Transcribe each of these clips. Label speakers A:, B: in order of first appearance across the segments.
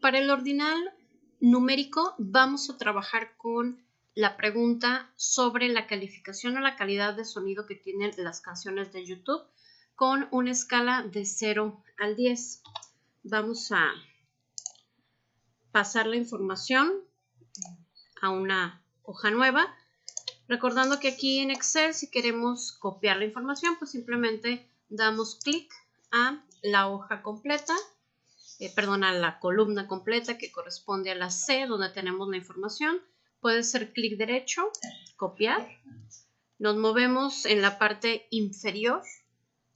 A: para el ordinal numérico vamos a trabajar con la pregunta sobre la calificación o la calidad de sonido que tienen las canciones de YouTube con una escala de 0 al 10. Vamos a pasar la información a una hoja nueva. Recordando que aquí en Excel, si queremos copiar la información, pues simplemente damos clic a la hoja completa, a la columna completa que corresponde a la C, donde tenemos la información. Puede ser clic derecho, copiar. Nos movemos en la parte inferior.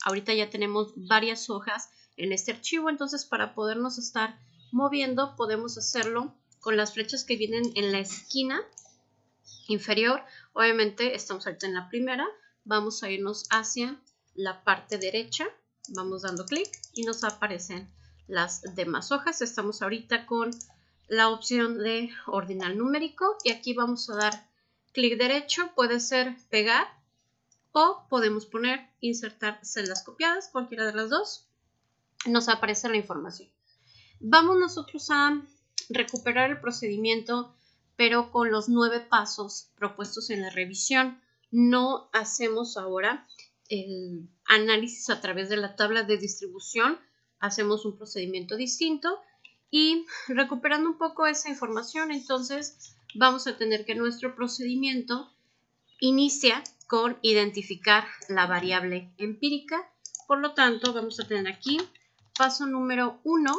A: Ahorita ya tenemos varias hojas en este archivo, entonces para podernos estar moviendo podemos hacerlo con las flechas que vienen en la esquina inferior. Obviamente estamos ahorita en la primera, vamos a irnos hacia la parte derecha, vamos dando clic y nos aparecen las demás hojas. Estamos ahorita con la opción de ordinal numérico y aquí vamos a dar clic derecho, puede ser pegar o podemos poner insertar celdas copiadas, cualquiera de las dos, nos aparece la información. Vamos nosotros a recuperar el procedimiento, pero con los 9 pasos propuestos en la revisión. No hacemos ahora el análisis a través de la tabla de distribución, hacemos un procedimiento distinto y recuperando un poco esa información, entonces vamos a tener que nuestro procedimiento inicia con identificar la variable empírica. Por lo tanto, vamos a tener aquí paso número 1.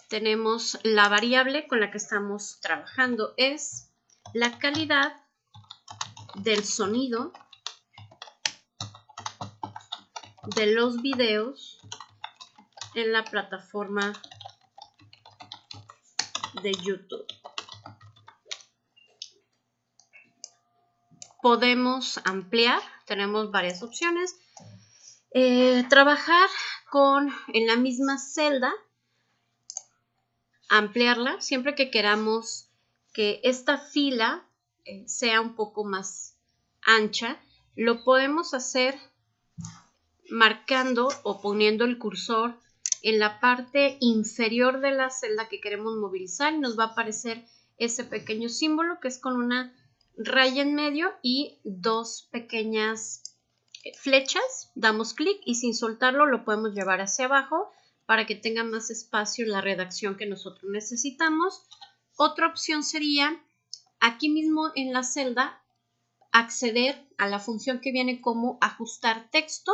A: Tenemos la variable con la que estamos trabajando, es la calidad del sonido de los videos en la plataforma de YouTube. Podemos ampliar, tenemos varias opciones. Trabajar en la misma celda, ampliarla siempre que queramos que esta fila sea un poco más ancha. Lo podemos hacer marcando o poniendo el cursor en la parte inferior de la celda que queremos movilizar y nos va a aparecer ese pequeño símbolo que es con una raya en medio y 2 pequeñas flechas. Damos clic y sin soltarlo lo podemos llevar hacia abajo para que tenga más espacio la redacción que nosotros necesitamos. Otra opción sería aquí mismo en la celda acceder a la función que viene como ajustar texto,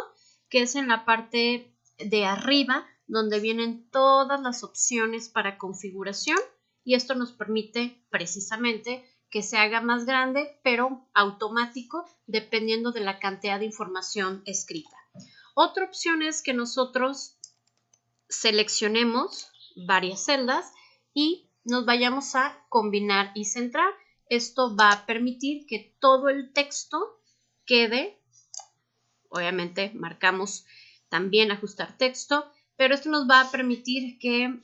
A: que es en la parte de arriba donde vienen todas las opciones para configuración y esto nos permite precisamente que se haga más grande pero automático dependiendo de la cantidad de información escrita. Otra opción es que nosotros seleccionemos varias celdas y nos vayamos a combinar y centrar. Esto va a permitir que todo el texto quede, obviamente marcamos también ajustar texto, pero esto nos va a permitir que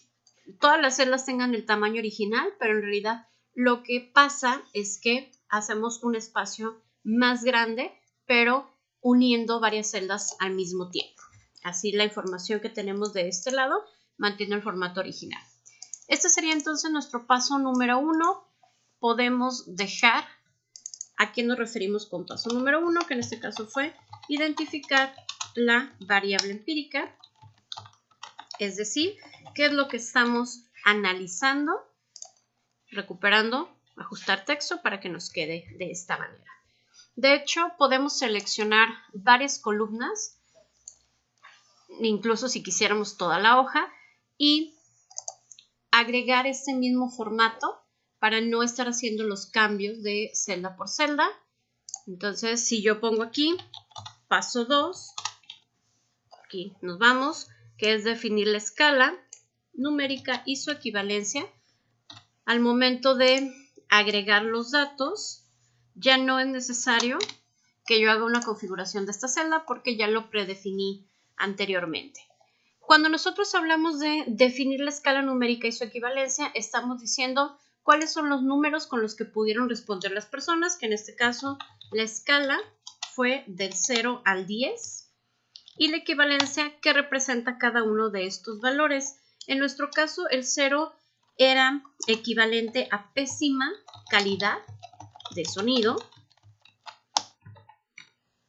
A: todas las celdas tengan el tamaño original, pero en realidad lo que pasa es que hacemos un espacio más grande, pero uniendo varias celdas al mismo tiempo. Así la información que tenemos de este lado mantiene el formato original. Este sería entonces nuestro paso número 1. Podemos dejar a qué nos referimos con paso número 1, que en este caso fue identificar la variable empírica, es decir, qué es lo que estamos analizando, recuperando, ajustar texto para que nos quede de esta manera. De hecho, podemos seleccionar varias columnas, incluso si quisiéramos toda la hoja, y agregar este mismo formato para no estar haciendo los cambios de celda por celda. Entonces, si yo pongo aquí paso 2, aquí nos vamos, que es definir la escala numérica y su equivalencia. Al momento de agregar los datos, ya no es necesario que yo haga una configuración de esta celda porque ya lo predefiní anteriormente. Cuando nosotros hablamos de definir la escala numérica y su equivalencia, estamos diciendo cuáles son los números con los que pudieron responder las personas, que en este caso la escala fue del 0 al 10 y la equivalencia que representa cada uno de estos valores. En nuestro caso, el 0 era equivalente a pésima calidad de sonido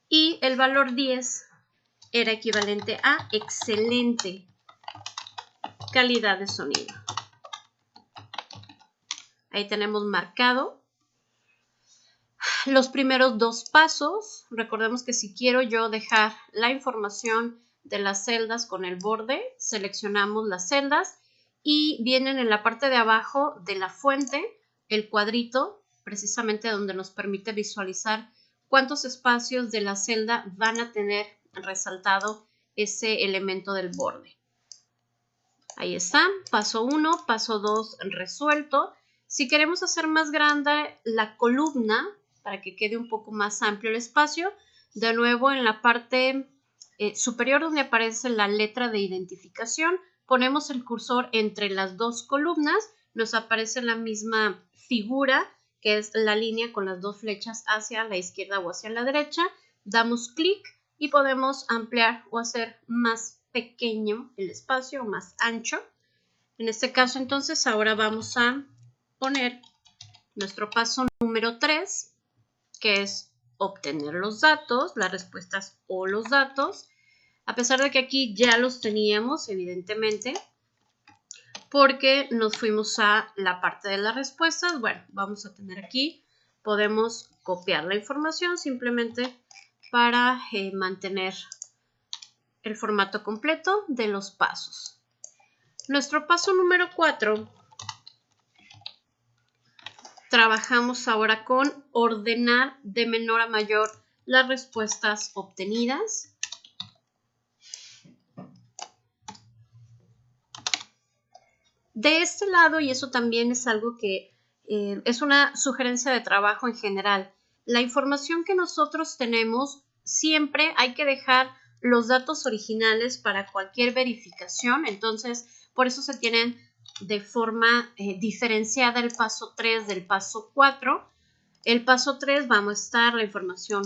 A: y el valor 10 era equivalente a excelente calidad de sonido. Ahí tenemos marcado los primeros dos pasos. Recordemos que si quiero yo dejar la información de las celdas con el borde, seleccionamos las celdas y vienen en la parte de abajo de la fuente el cuadrito, precisamente donde nos permite visualizar cuántos espacios de la celda van a tener resaltado ese elemento del borde. Ahí está, paso 1, paso 2 resuelto. Si queremos hacer más grande la columna, para que quede un poco más amplio el espacio, de nuevo en la parte superior donde aparece la letra de identificación, ponemos el cursor entre las dos columnas, nos aparece la misma figura, que es la línea con las dos flechas hacia la izquierda o hacia la derecha, damos clic y podemos ampliar o hacer más pequeño el espacio, más ancho. En este caso, entonces, ahora vamos a poner nuestro paso número 3, que es obtener los datos, las respuestas o los datos, a pesar de que aquí ya los teníamos, evidentemente, porque nos fuimos a la parte de las respuestas. Bueno, vamos a tener aquí, podemos copiar la información simplemente para mantener el formato completo de los pasos. Nuestro paso número 4, trabajamos ahora con ordenar de menor a mayor las respuestas obtenidas. De este lado, y eso también es algo que es una sugerencia de trabajo en general, la información que nosotros tenemos, siempre hay que dejar los datos originales para cualquier verificación. Entonces, por eso se tienen de forma diferenciada el paso 3 del paso 4. El paso 3 va a mostrar la información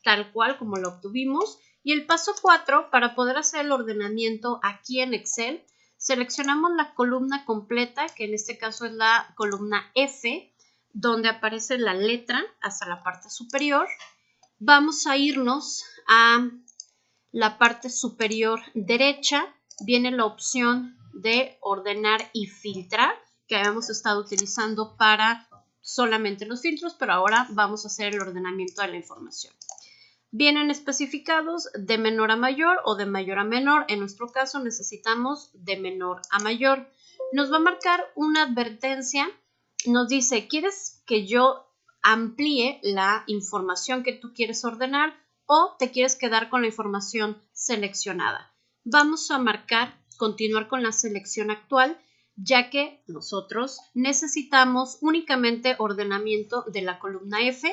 A: tal cual como la obtuvimos. Y el paso 4, para poder hacer el ordenamiento aquí en Excel, seleccionamos la columna completa, que en este caso es la columna F, donde aparece la letra hasta la parte superior. Vamos a irnos a la parte superior derecha. Viene la opción de ordenar y filtrar, que habíamos estado utilizando para solamente los filtros, pero ahora vamos a hacer el ordenamiento de la información. Vienen especificados de menor a mayor o de mayor a menor. En nuestro caso necesitamos de menor a mayor. Nos va a marcar una advertencia. Nos dice, ¿quieres que yo amplíe la información que tú quieres ordenar o te quieres quedar con la información seleccionada? Vamos a marcar continuar con la selección actual, ya que nosotros necesitamos únicamente ordenamiento de la columna F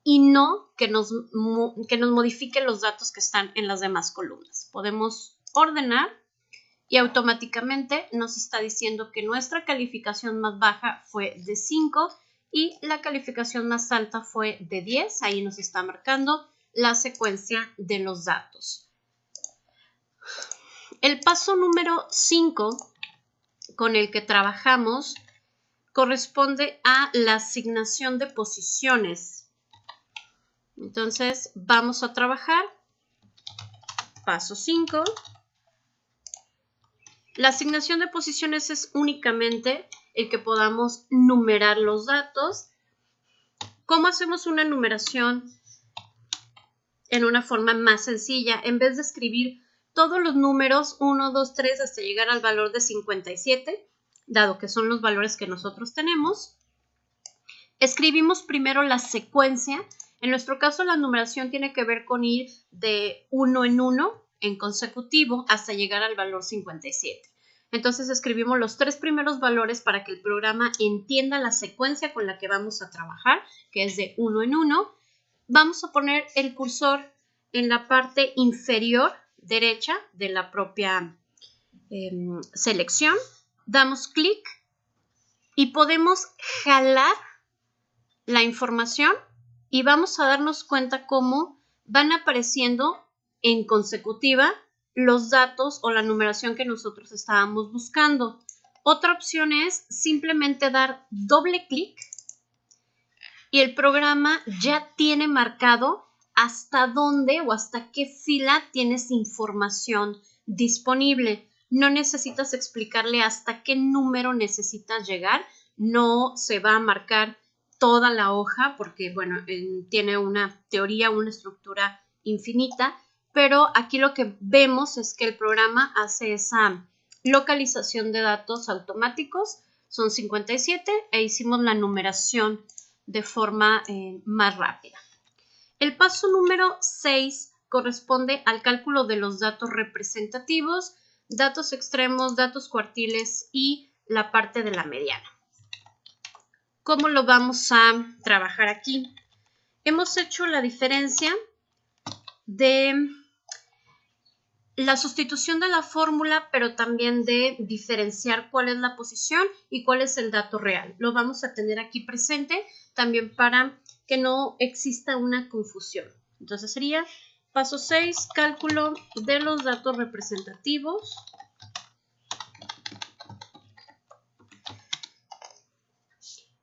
A: y no que nos modifique los datos que están en las demás columnas. Podemos ordenar y automáticamente nos está diciendo que nuestra calificación más baja fue de 5 y la calificación más alta fue de 10. Ahí nos está marcando la secuencia de los datos. El paso número 5 con el que trabajamos corresponde a la asignación de posiciones. Entonces vamos a trabajar. Paso 5. La asignación de posiciones es únicamente el que podamos numerar los datos. ¿Cómo hacemos una numeración en una forma más sencilla? En vez de escribir todos los números 1, 2, 3 hasta llegar al valor de 57, dado que son los valores que nosotros tenemos, escribimos primero la secuencia. En nuestro caso, la numeración tiene que ver con ir de 1 en 1 en consecutivo hasta llegar al valor 57. Entonces escribimos los 3 primeros valores para que el programa entienda la secuencia con la que vamos a trabajar, que es de 1 en 1. Vamos a poner el cursor en la parte inferior derecha de la propia selección. Damos clic y podemos jalar la información y vamos a darnos cuenta cómo van apareciendo en consecutiva los datos o la numeración que nosotros estábamos buscando. Otra opción es simplemente dar doble clic y el programa ya tiene marcado hasta dónde o hasta qué fila tienes información disponible. No necesitas explicarle hasta qué número necesitas llegar. No se va a marcar toda la hoja porque, bueno, tiene una teoría, una estructura infinita, pero aquí lo que vemos es que el programa hace esa localización de datos automáticos. Son 57 e hicimos la numeración de forma más rápida. El paso número 6 corresponde al cálculo de los datos representativos, datos extremos, datos cuartiles y la parte de la mediana. ¿Cómo lo vamos a trabajar aquí? Hemos hecho la diferencia de la sustitución de la fórmula, pero también de diferenciar cuál es la posición y cuál es el dato real. Lo vamos a tener aquí presente también para que no exista una confusión. Entonces sería paso 6, cálculo de los datos representativos.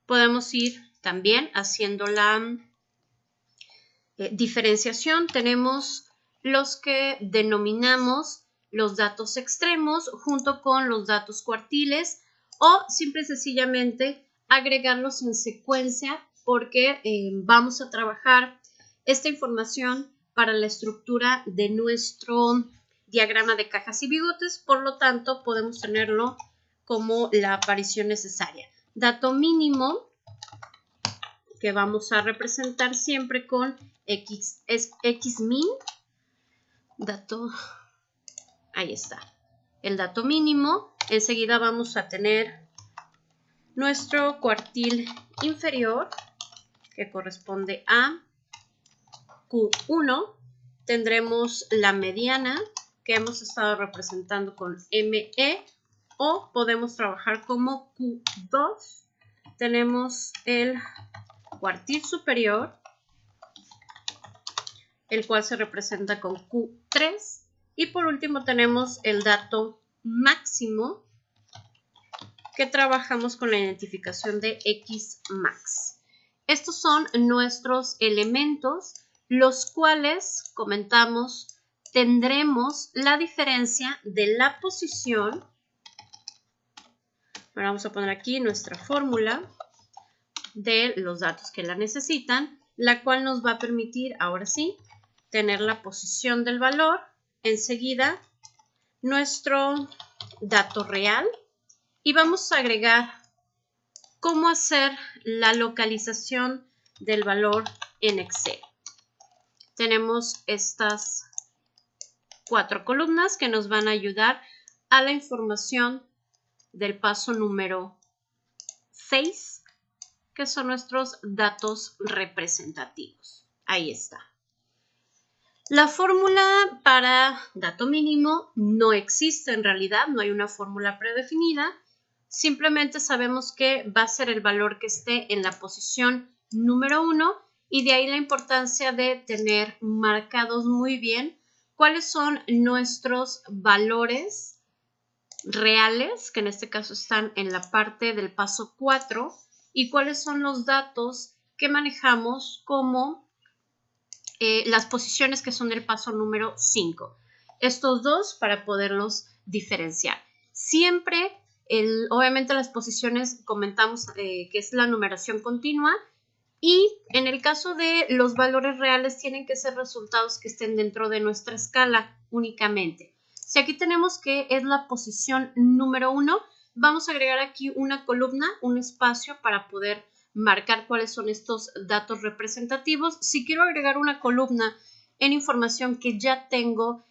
A: Podemos ir también haciendo la diferenciación. Tenemos los que denominamos los datos extremos junto con los datos cuartiles o simple y sencillamente agregarlos en secuencia porque vamos a trabajar esta información para la estructura de nuestro diagrama de cajas y bigotes, por lo tanto podemos tenerlo como la aparición necesaria. Dato mínimo que vamos a representar siempre con X, es Xmin. Dato, ahí está, el dato mínimo. Enseguida vamos a tener nuestro cuartil inferior que corresponde a Q1. Tendremos la mediana que hemos estado representando con ME o podemos trabajar como Q2. Tenemos el cuartil superior, el cual se representa con Q3. Y por último tenemos el dato máximo, que trabajamos con la identificación de Xmax. Estos son nuestros elementos, los cuales, comentamos, tendremos la diferencia de la posición. Ahora vamos a poner aquí nuestra fórmula de los datos que la necesitan, la cual nos va a permitir, ahora sí, tener la posición del valor. Enseguida, nuestro dato real. Y vamos a agregar cómo hacer la localización del valor en Excel. Tenemos estas 4 columnas que nos van a ayudar a la información del paso número 6, que son nuestros datos representativos. Ahí está. La fórmula para dato mínimo no existe en realidad, no hay una fórmula predefinida. Simplemente sabemos que va a ser el valor que esté en la posición número 1 y de ahí la importancia de tener marcados muy bien cuáles son nuestros valores reales, que en este caso están en la parte del paso 4, y cuáles son los datos que manejamos como las posiciones que son del paso número 5. Estos dos para poderlos diferenciar. Siempre, obviamente las posiciones comentamos que es la numeración continua y en el caso de los valores reales tienen que ser resultados que estén dentro de nuestra escala únicamente. Si aquí tenemos que es la posición número 1, vamos a agregar aquí una columna, un espacio para poder marcar cuáles son estos datos representativos. Si quiero agregar una columna en información que ya tengo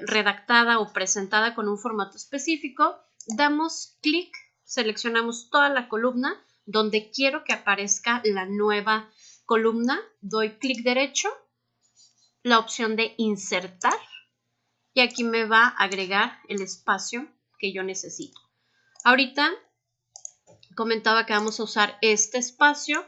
A: redactada o presentada con un formato específico, damos clic, seleccionamos toda la columna donde quiero que aparezca la nueva columna, doy clic derecho, la opción de insertar y aquí me va a agregar el espacio que yo necesito. Ahorita comentaba que vamos a usar este espacio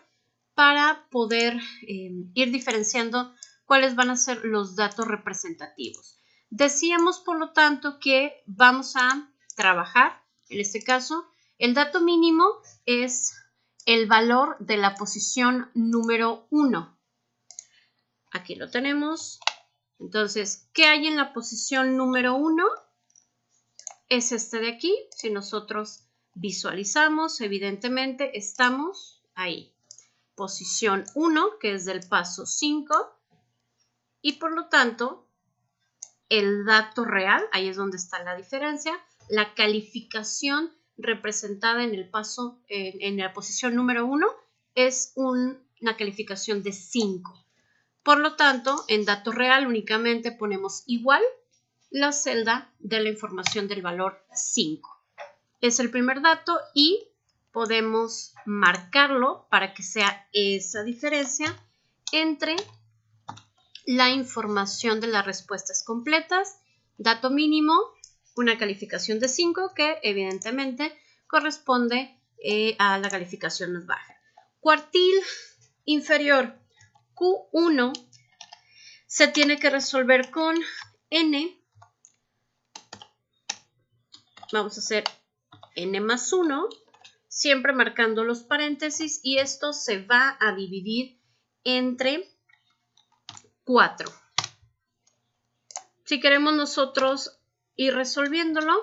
A: para poder ir diferenciando cuáles van a ser los datos representativos. Decíamos, por lo tanto, que vamos a trabajar, en este caso, El dato mínimo es el valor de la posición número 1. Aquí lo tenemos. Entonces, ¿qué hay en la posición número 1? Es este de aquí. Si nosotros visualizamos, evidentemente estamos ahí. Posición 1, que es del paso 5. Y por lo tanto, el dato real, ahí es donde está la diferencia, la calificación representada en el paso, en la posición número 1, es una calificación de 5. Por lo tanto, en dato real únicamente ponemos igual la celda de la información del valor 5. Es el primer dato y podemos marcarlo para que sea esa diferencia entre la información de las respuestas completas, dato mínimo, una calificación de 5 que evidentemente corresponde a la calificación más baja. Cuartil inferior Q1 se tiene que resolver con n. Vamos a hacer n más 1, siempre marcando los paréntesis, y esto se va a dividir entre 4. Si queremos nosotros ir resolviéndolo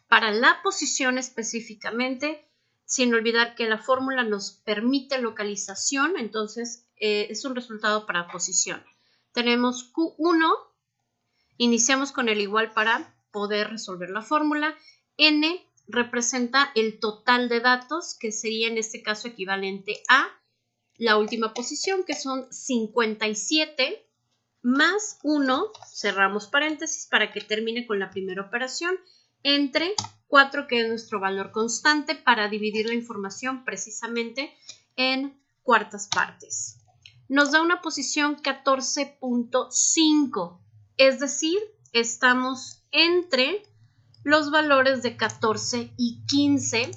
A: para la posición específicamente, sin olvidar que la fórmula nos permite localización, entonces es un resultado para posición. Tenemos Q1, iniciamos con el igual para poder resolver la fórmula. N representa el total de datos, que sería en este caso equivalente a la última posición, que son 57 más 1, cerramos paréntesis para que termine con la primera operación, entre 4, que es nuestro valor constante, para dividir la información precisamente en cuartas partes. Nos da una posición 14.5, es decir, estamos entre los valores de 14 y 15.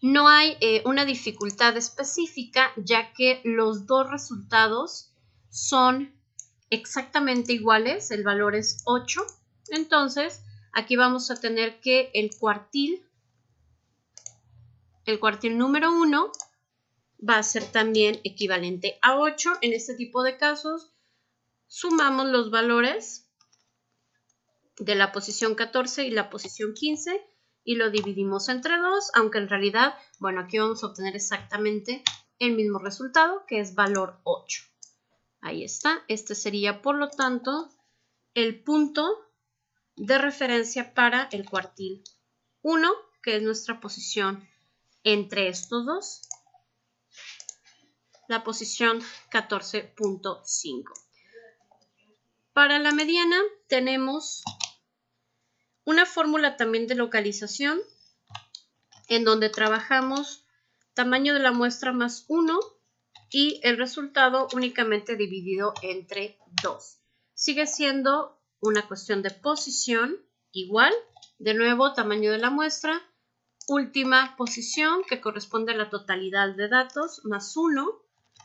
A: No hay una dificultad específica, ya que los dos resultados son exactamente iguales, el valor es 8, entonces aquí vamos a tener que el cuartil número 1 va a ser también equivalente a 8. En este tipo de casos sumamos los valores de la posición 14 y la posición 15 y lo dividimos entre 2, aunque en realidad, bueno, aquí vamos a obtener exactamente el mismo resultado, que es valor 8. Ahí está. Este sería, por lo tanto, el punto de referencia para el cuartil 1, que es nuestra posición entre estos dos, la posición 14.5. Para la mediana tenemos una fórmula también de localización en donde trabajamos tamaño de la muestra más 1 y el resultado únicamente dividido entre 2. Sigue siendo una cuestión de posición igual. De nuevo, tamaño de la muestra, última posición que corresponde a la totalidad de datos más 1.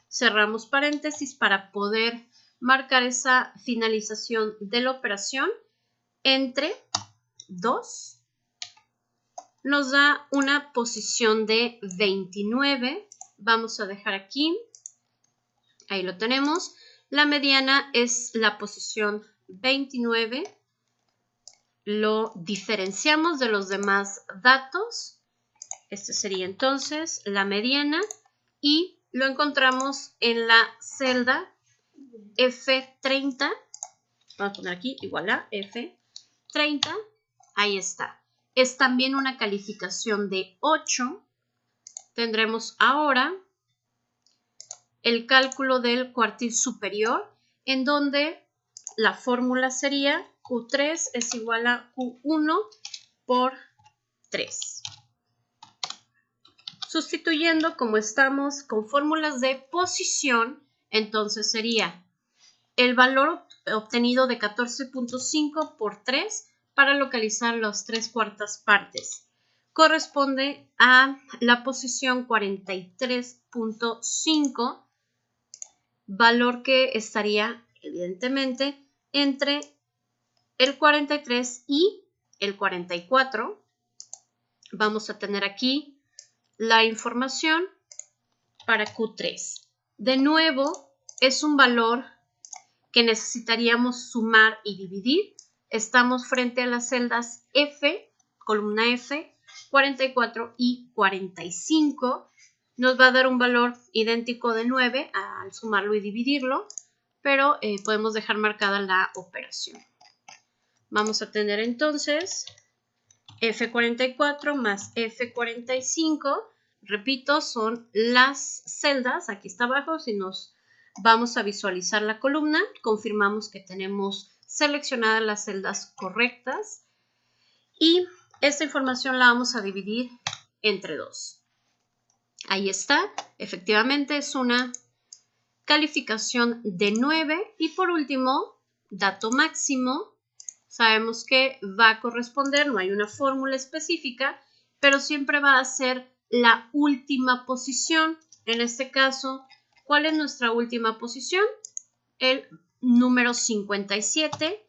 A: Cerramos paréntesis para poder marcar esa finalización de la operación entre 2. Nos da una posición de 29. Vamos a dejar aquí. Ahí lo tenemos. La mediana es la posición 29. Lo diferenciamos de los demás datos. Este sería entonces la mediana y lo encontramos en la celda F30. Vamos a poner aquí igual a F30. Ahí está. Es también una calificación de 8. Tendremos ahora el cálculo del cuartil superior, en donde la fórmula sería Q3 es igual a Q1 por 3. Sustituyendo, como estamos con fórmulas de posición, entonces sería el valor obtenido de 14.5 por 3 para localizar las 3/4 partes. Corresponde a la posición 43.5, valor que estaría evidentemente entre el 43 y el 44. vamos a tener aquí la información para Q3. De nuevo, es un valor que necesitaríamos sumar y dividir. Estamos frente a las celdas F, columna F, 44 y 45. Nos va a dar un valor idéntico de 9 al sumarlo y dividirlo, pero podemos dejar marcada la operación. Vamos a tener entonces F44 más F45. Repito, son las celdas. Aquí está abajo. Si nos vamos a visualizar la columna, confirmamos que tenemos seleccionadas las celdas correctas. Y esta información la vamos a dividir entre 2. Ahí está. Efectivamente es una calificación de 9. Y por último, dato máximo. Sabemos que va a corresponder, no hay una fórmula específica, pero siempre va a ser la última posición. En este caso, ¿cuál es nuestra última posición? El número 57.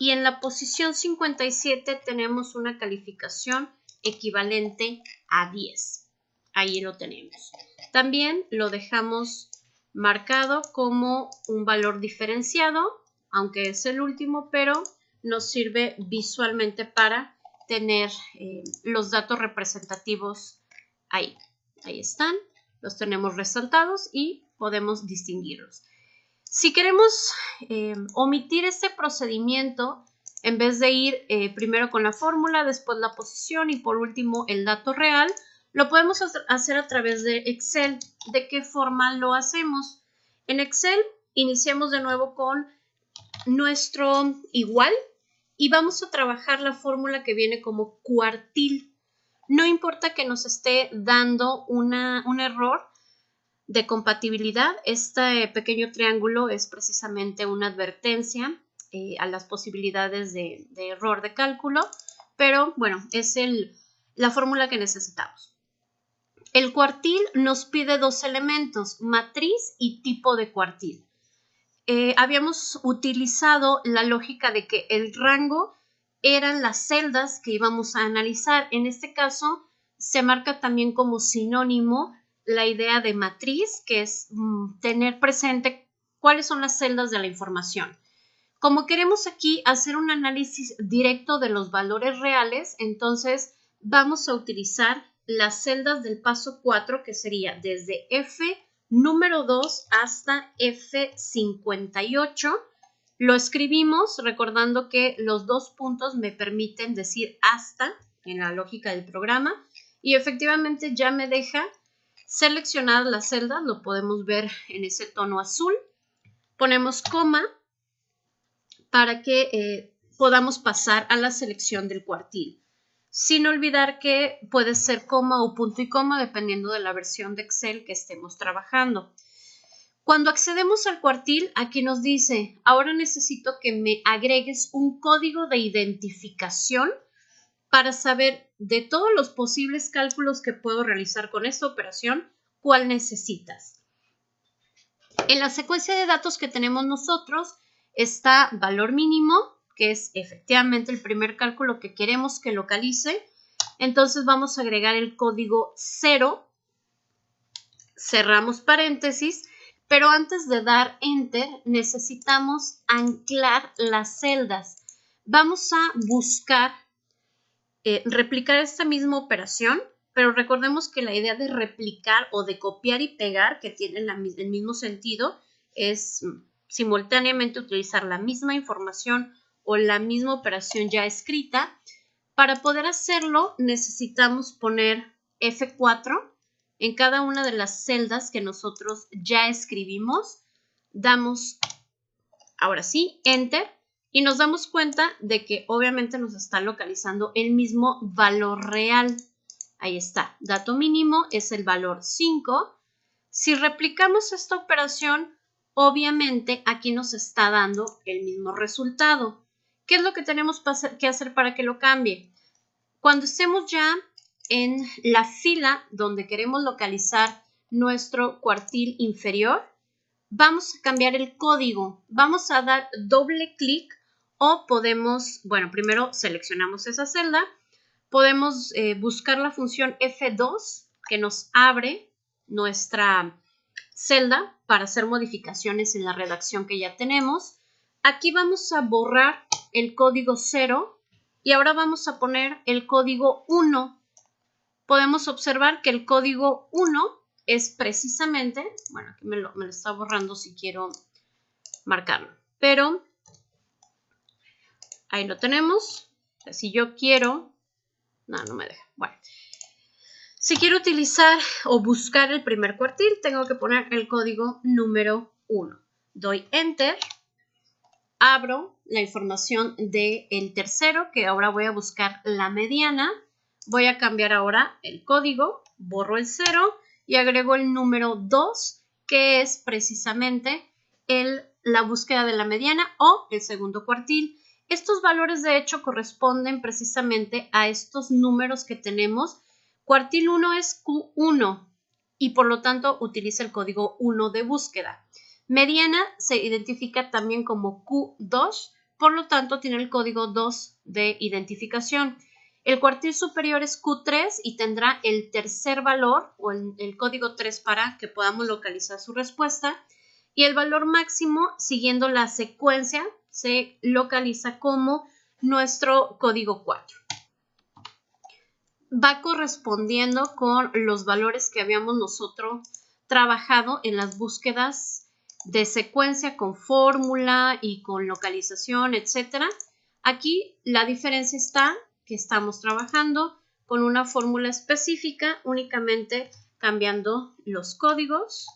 A: Y en la posición 57 tenemos una calificación equivalente a 10. Ahí lo tenemos. También lo dejamos marcado como un valor diferenciado, aunque es el último, pero nos sirve visualmente para tener los datos representativos ahí. Ahí están, los tenemos resaltados y podemos distinguirlos. Si queremos omitir este procedimiento, en vez de ir primero con la fórmula, después la posición y por último el dato real, lo podemos hacer a través de Excel. ¿De qué forma lo hacemos? En Excel iniciamos de nuevo con nuestro igual y vamos a trabajar la fórmula que viene como cuartil. No importa que nos esté dando un error de compatibilidad. Este pequeño triángulo es precisamente una advertencia a las posibilidades de error de cálculo, pero bueno, es la fórmula que necesitamos. El cuartil nos pide 2 elementos, matriz y tipo de cuartil. Habíamos utilizado la lógica de que el rango eran las celdas que íbamos a analizar. En este caso, se marca también como sinónimo la idea de matriz, que es tener presente cuáles son las celdas de la información. Como queremos aquí hacer un análisis directo de los valores reales, entonces vamos a utilizar las celdas del paso 4, que sería desde F número 2 hasta F58. Lo escribimos recordando que los 2 puntos me permiten decir hasta en la lógica del programa y efectivamente ya me deja seleccionar las celdas, lo podemos ver en ese tono azul. Ponemos coma para que podamos pasar a la selección del cuartil. Sin olvidar que puede ser coma o punto y coma dependiendo de la versión de Excel que estemos trabajando. Cuando accedemos al cuartil, aquí nos dice, ahora necesito que me agregues un código de identificación para saber de todos los posibles cálculos que puedo realizar con esta operación, ¿cuál necesitas? En la secuencia de datos que tenemos nosotros está valor mínimo, que es efectivamente el primer cálculo que queremos que localice. Entonces vamos a agregar el código 0, cerramos paréntesis, pero antes de dar Enter necesitamos anclar las celdas. Vamos a buscar replicar esta misma operación, pero recordemos que la idea de replicar o de copiar y pegar, que tienen el mismo sentido, es simultáneamente utilizar la misma información o la misma operación ya escrita. Para poder hacerlo necesitamos poner F4 en cada una de las celdas que nosotros ya escribimos. Damos, ahora sí, Enter. Y nos damos cuenta de que obviamente nos está localizando el mismo valor real. Ahí está, dato mínimo es el valor 5. Si replicamos esta operación, obviamente aquí nos está dando el mismo resultado. ¿Qué es lo que tenemos que hacer para que lo cambie? Cuando estemos ya en la fila donde queremos localizar nuestro cuartil inferior, vamos a cambiar el código. Vamos a dar doble clic o podemos, bueno, primero seleccionamos esa celda, podemos buscar la función F2 que nos abre nuestra celda para hacer modificaciones en la redacción que ya tenemos. Aquí vamos a borrar el código 0 y ahora vamos a poner el código 1. Podemos observar que el código 1 es precisamente, bueno, aquí me lo está borrando si quiero marcarlo, pero ahí lo tenemos. Si yo quiero, no me deja. Bueno, si quiero utilizar o buscar el primer cuartil, tengo que poner el código número 1. Doy Enter, abro la información del tercero, que ahora voy a buscar la mediana. Voy a cambiar ahora el código, borro el 0 y agrego el número 2, que es precisamente la búsqueda de la mediana o el segundo cuartil. Estos valores de hecho corresponden precisamente a estos números que tenemos. Cuartil 1 es Q1 y por lo tanto utiliza el código 1 de búsqueda. Mediana se identifica también como Q2, por lo tanto tiene el código 2 de identificación. El cuartil superior es Q3 y tendrá el tercer valor o el código 3 para que podamos localizar su respuesta. Y el valor máximo, siguiendo la secuencia, se localiza como nuestro código 4. Va correspondiendo con los valores que habíamos nosotros trabajado en las búsquedas de secuencia con fórmula y con localización, etc. Aquí la diferencia está que estamos trabajando con una fórmula específica, únicamente cambiando los códigos.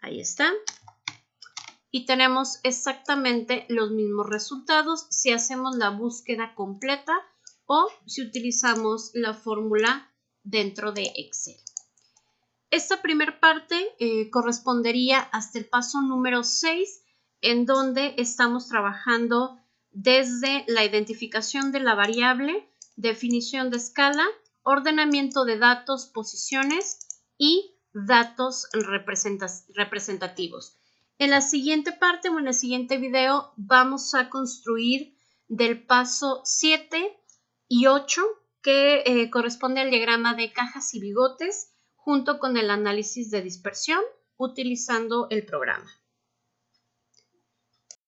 A: Ahí está. Y tenemos exactamente los mismos resultados si hacemos la búsqueda completa o si utilizamos la fórmula dentro de Excel. Esta primera parte correspondería hasta el paso número 6, en donde estamos trabajando desde la identificación de la variable, definición de escala, ordenamiento de datos, posiciones y datos representativos. En la siguiente parte o en el siguiente video vamos a construir del paso 7 y 8 que corresponde al diagrama de cajas y bigotes junto con el análisis de dispersión utilizando el programa.